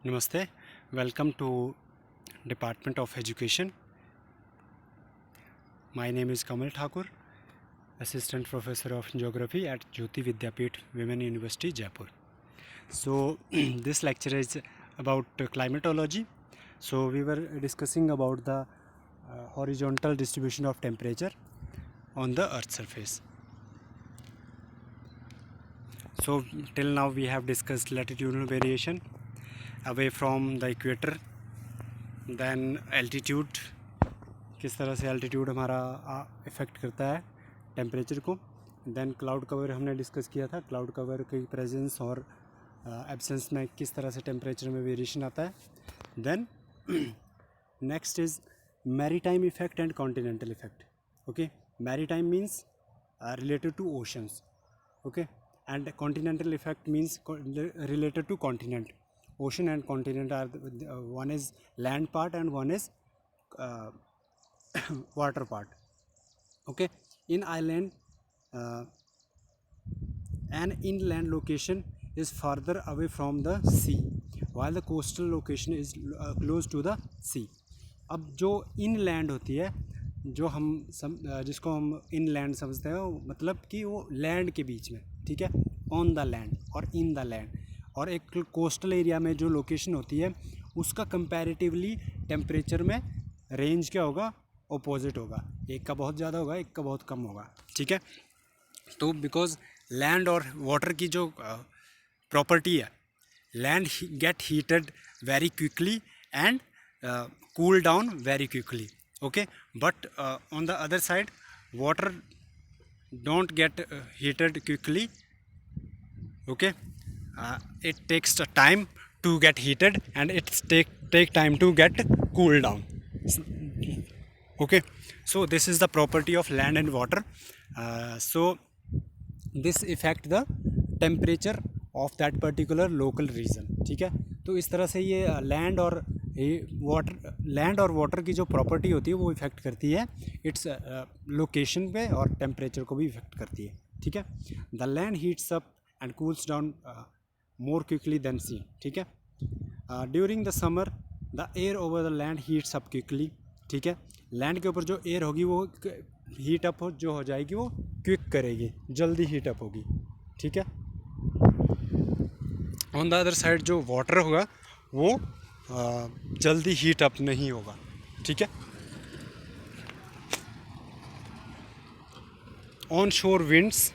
Namaste. Welcome to Department of Education. My name is Kamal Thakur, Assistant Professor of Geography at Jyoti Vidyapeeth Women University, Jaipur. So this lecture is about climatology. So we were discussing about the horizontal distribution of temperature on the Earth's surface. So till now we have discussed latitudinal variation away from the equator, then altitude, किस तरह से altitude हमारा effect करता है temperature को. Then cloud cover हमने discuss किया था, क्लाउड कवर की प्रेजेंस और एब्सेंस में किस तरह से टेम्परेचर में वेरिएशन आता है. Then next is maritime effect and continental effect. Okay, maritime means related to oceans. Okay, and continental effect means related to continent. Ocean and continent are one is land part and one is water part. Okay, in island an inland location is farther away from the sea while the coastal location is close to the sea. अब जो inland होती है, जो हम जिसको हम inland समझते हैं, मतलब कि वो लैंड के बीच में, ठीक है, ऑन द लैंड और इन द लैंड. और एक कोस्टल एरिया में जो लोकेशन होती है उसका कंपैरेटिवली टेम्परेचर में रेंज क्या होगा, ऑपोजिट होगा. एक का बहुत ज़्यादा होगा, एक का बहुत कम होगा. ठीक है, तो बिकॉज लैंड और वाटर की जो प्रॉपर्टी है, land gate heated very quickly and cool down very quickly. Okay, but on the other side water don't get heated quickly. Okay, it takes time to get heated and it take time to get cool down. Okay, so this is the property of land and water. So this affect the temperature of that particular local region. ठीक है, तो इस तरह से ये land और water की जो प्रॉपर्टी होती है वो इफ़ेक्ट करती है इट्स लोकेशन पे और टेम्परेचर को भी इफ़ेक्ट करती है. ठीक है, the land heats up and cools down more quickly than sea. ठीक है, during the summer the air over the land heats up quickly. ठीक है, लैंड के ऊपर जो एयर होगी वो हीट अप जो हो जाएगी वो क्विक करेगी, जल्दी हीट अप होगी. ठीक है, ऑन द अदर साइड जो वाटर होगा वो जल्दी हीट अप नहीं होगा. ठीक है, on shore winds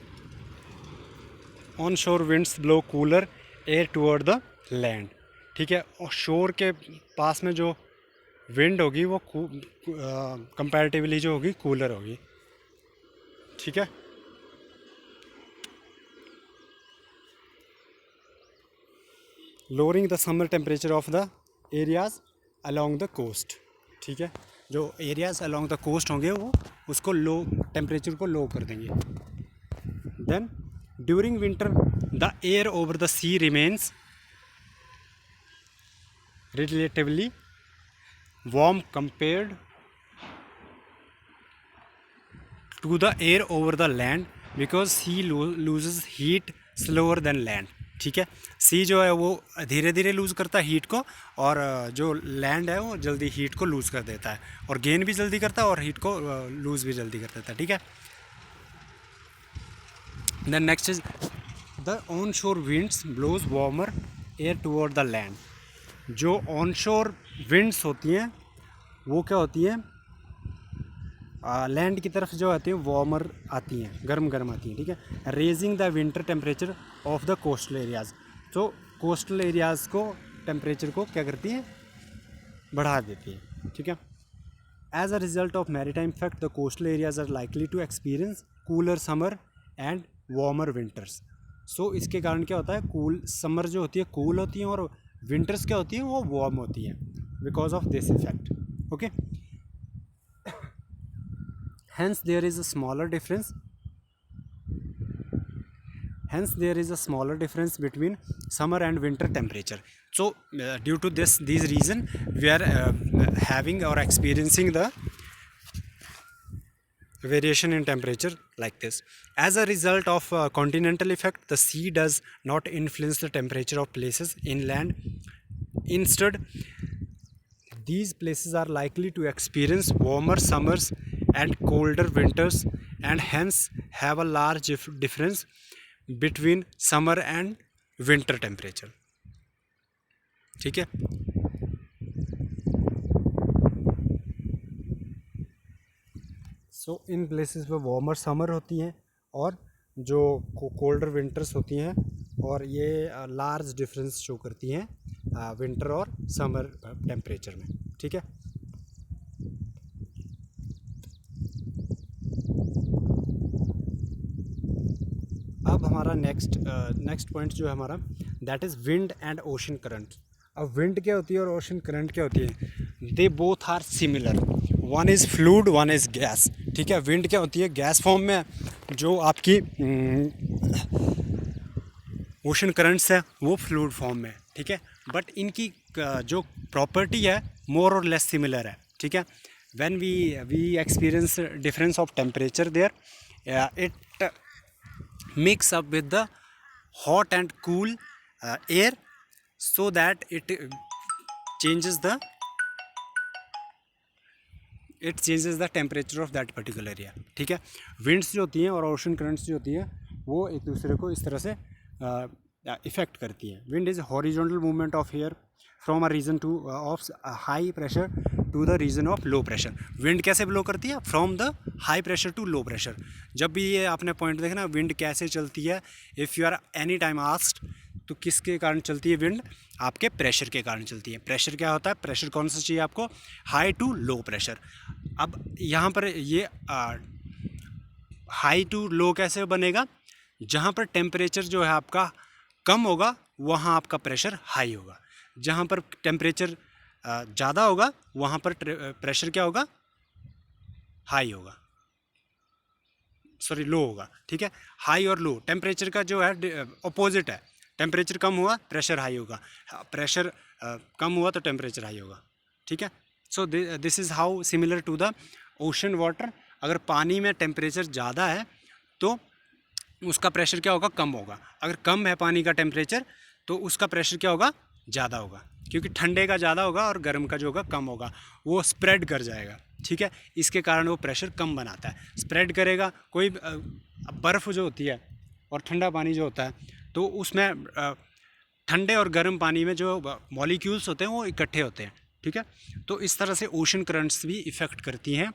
blow cooler air toward the land. ठीक है, और शोर के पास में जो विंड होगी वो कंपैरेटिवली जो होगी कूलर होगी. ठीक है, lowering the summer temperature of the areas along the coast. ठीक है, जो एरियाज़ अलोंग द कोस्ट होंगे वो उसको लो, टेम्परेचर को लो कर देंगे. Then during winter the air over the sea remains relatively warm compared to the air over the land because sea loses heat slower than land. ठीक है, सी जो है वो धीरे धीरे लूज़ करता है हीट को, और जो लैंड है वो जल्दी हीट को लूज़ कर देता है, और गेन भी जल्दी करता है और हीट को लूज़ भी जल्दी कर देता है. ठीक है, then next is the on shore winds blows warmer air toward the land. जो ऑन शोर विंड्स होती हैं वो क्या होती हैं, लैंड की तरफ जो आती है वार्मर आती हैं, गर्म गर्म आती हैं. ठीक है, raising the winter temperature of the coastal areas. तो कोस्टल एरियाज़ को टेम्परेचर को क्या करती है, बढ़ा देती है. ठीक है, as a result of maritime effect the coastal areas are likely to experience cooler summer and warmer winters. So इसके कारण क्या होता है, कूल समर जो होती है कूल होती है और विंटर्स क्या होती है वो वार्म होती है because of this effect. Okay, hence there is a smaller difference between summer and winter temperature. So due to these reason we are having or experiencing the variation in temperature like this. As a result of continental effect, the sea does not influence the temperature of places inland instead these places are likely to experience warmer summers and colder winters, and hence have a large difference between summer and winter temperature. ठीक है. सो in places पे warmer summer होती हैं और जो colder winters होती हैं, और ये लार्ज डिफरेंस शो करती हैं विंटर और समर टेम्परेचर में. ठीक है. अब हमारा नेक्स्ट पॉइंट जो है हमारा, that is wind and ocean current. अब विंड क्या होती है और ओशन करंट क्या होती है? They both are similar. One is fluid, one is gas. ठीक है. विंड क्या होती है? गैस फॉर्म में, जो आपकी ओशन करंट्स है वो फ्लूइड फॉर्म में. ठीक है. बट इनकी जो प्रॉपर्टी है मोर और लेस सिमिलर है. ठीक है. When we experience difference of temperature there, it mix up with the hot and cool air, so that it changes the temperature of that particular area. ठीक है. winds जो होती हैं और ocean currents जो होती हैं वो एक दूसरे को इस तरह से इफ़ेक्ट करती हैं. wind is horizontal movement of air from a region to of high pressure to the region of low pressure. Wind कैसे ब्लो करती है? From the high pressure to low pressure. जब भी ये आपने पॉइंट देखना, विंड कैसे चलती है, if you are any time asked, तो किसके कारण चलती है विंड? आपके प्रेशर के कारण चलती है. प्रेशर क्या होता है? प्रेशर कौन सा चाहिए आपको? High to low pressure. अब यहाँ पर ये हाई टू लो कैसे बनेगा? जहाँ पर टेम्परेचर जो है आपका कम होगा वहाँ आपका प्रेशर हाई होगा. जहाँ पर टेम्परेचर ज़्यादा होगा वहाँ पर प्रेशर क्या होगा? हाई होगा, सॉरी लो होगा. ठीक है. हाई और लो टेम्परेचर का जो है अपोजिट है. टेम्परेचर कम हुआ प्रेशर हाई होगा, प्रेशर कम हुआ तो टेम्परेचर हाई होगा. ठीक है. So this is how similar to the ocean water. अगर पानी में टेम्परेचर ज़्यादा है तो उसका प्रेशर क्या होगा? कम होगा. अगर कम है पानी का टेम्परेचर तो उसका प्रेशर क्या होगा? ज़्यादा होगा, क्योंकि ठंडे का ज़्यादा होगा और गर्म का जो होगा कम होगा. वो स्प्रेड कर जाएगा. ठीक है. इसके कारण वो प्रेशर कम बनाता है. स्प्रेड करेगा. कोई बर्फ़ जो होती है और ठंडा पानी जो होता है, तो उसमें ठंडे और गर्म पानी में जो मॉलिक्यूल्स होते हैं वो इकट्ठे होते हैं. ठीक है. तो इस तरह से ओशन करंट्स भी इफ़ेक्ट करती हैं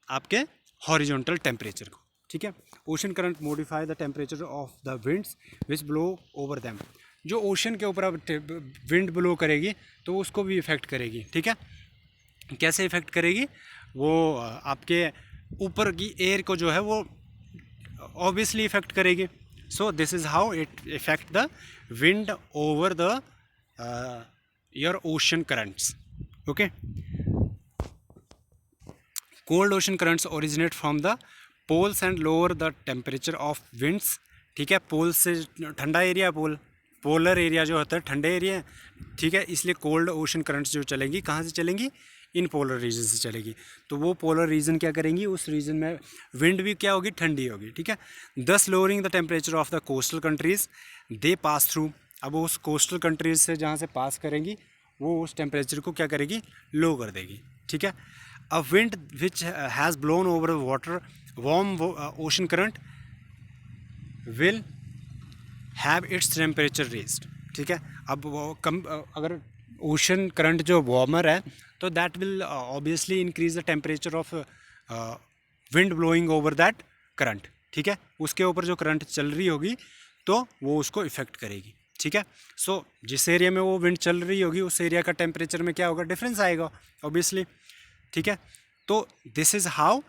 आपके हॉरिजॉन्टल टेम्परेचर को. ठीक है. Ocean current modify the temperature of the winds which blow over them. जो ओशन के ऊपर अब विंड ब्लो करेगी तो उसको भी इफ़ेक्ट करेगी. ठीक है. कैसे इफ़ेक्ट करेगी? वो आपके ऊपर की एयर को जो है वो ऑब्वियसली इफ़ेक्ट करेगी. So this is how it effect the wind over the your ocean currents. Okay. Cold ocean currents originate from the poles and lower the temperature of winds. ठीक है. पोल से ठंडा एरिया, पोलर एरिया जो होता है ठंडे area. ठीक है. इसलिए कोल्ड ओशन करंट्स जो चलेंगी कहाँ से चलेंगी? इन पोलर रीजन से चलेगी. तो वो पोलर रीजन क्या करेंगी? उस रीजन में विंड भी क्या होगी? ठंडी होगी. ठीक है. दस lowering the temperature of the coastal countries they pass through. अब उस कोस्टल कंट्रीज से जहाँ से पास करेंगी वो उस टेम्परेचर को क्या करेगी? लो कर देगी. ठीक है. A wind which has blown over water warm ocean current will have its temperature raised. ठीक है. अब वो कम, अगर ओशन करंट जो वार्मर है तो that will obviously increase the temperature of wind blowing over that current. ठीक है. उसके ऊपर जो करंट चल रही होगी तो वो उसको इफ़ेक्ट करेगी. ठीक है. सो जिस एरिया में वो विंड चल रही होगी उस एरिया का टेम्परेचर में क्या होगा? डिफरेंस आएगा ऑब्वियसली. ठीक है. तो this is how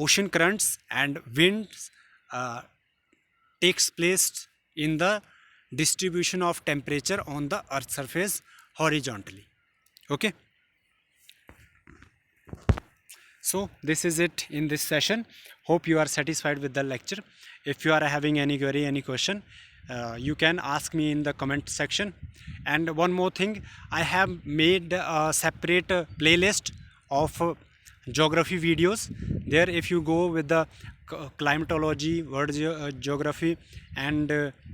ocean currents and winds takes place in the distribution of temperature on the earth surface horizontally. Okay. So this is it in this session. Hope you are satisfied with the lecture. If you are having any query, any question, you can ask me in the comment section. And one more thing, I have made a separate playlist of geography videos. There if you go with the climatology, world geography, and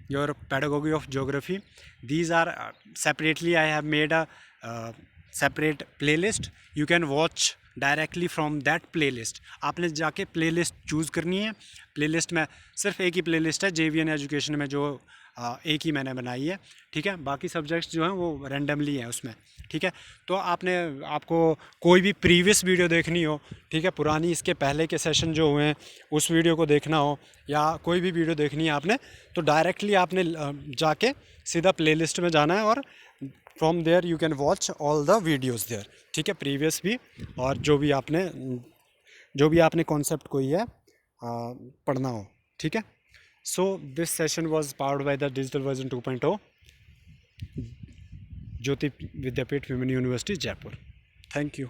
your pedagogy of geography. These are separately I have made a separate playlist. You can watch directly from that playlist. आपने जाके playlist choose करनी है. Playlist में सिर्फ एक ही playlist है JVN education में, जो एक ही मैंने बनाई है. ठीक है, बाकी सब्जेक्ट्स जो हैं वो रैंडमली हैं उसमें. ठीक है, तो आपको कोई भी प्रीवियस वीडियो देखनी हो, ठीक है, पुरानी इसके पहले के सेशन जो हुए हैं उस वीडियो को देखना हो, या कोई भी वीडियो देखनी है आपने, तो डायरेक्टली आपने जाके सीधा प्लेलिस्ट में जाना है और from there you can watch all the videos there. ठीक है, प्रीवियस भी और जो भी आपने कॉन्सेप्ट कोई है पढ़ना हो. ठीक है, so this session was powered by the digital version 2.0 Jyoti Vidyapeeth women university Jaipur. Thank you.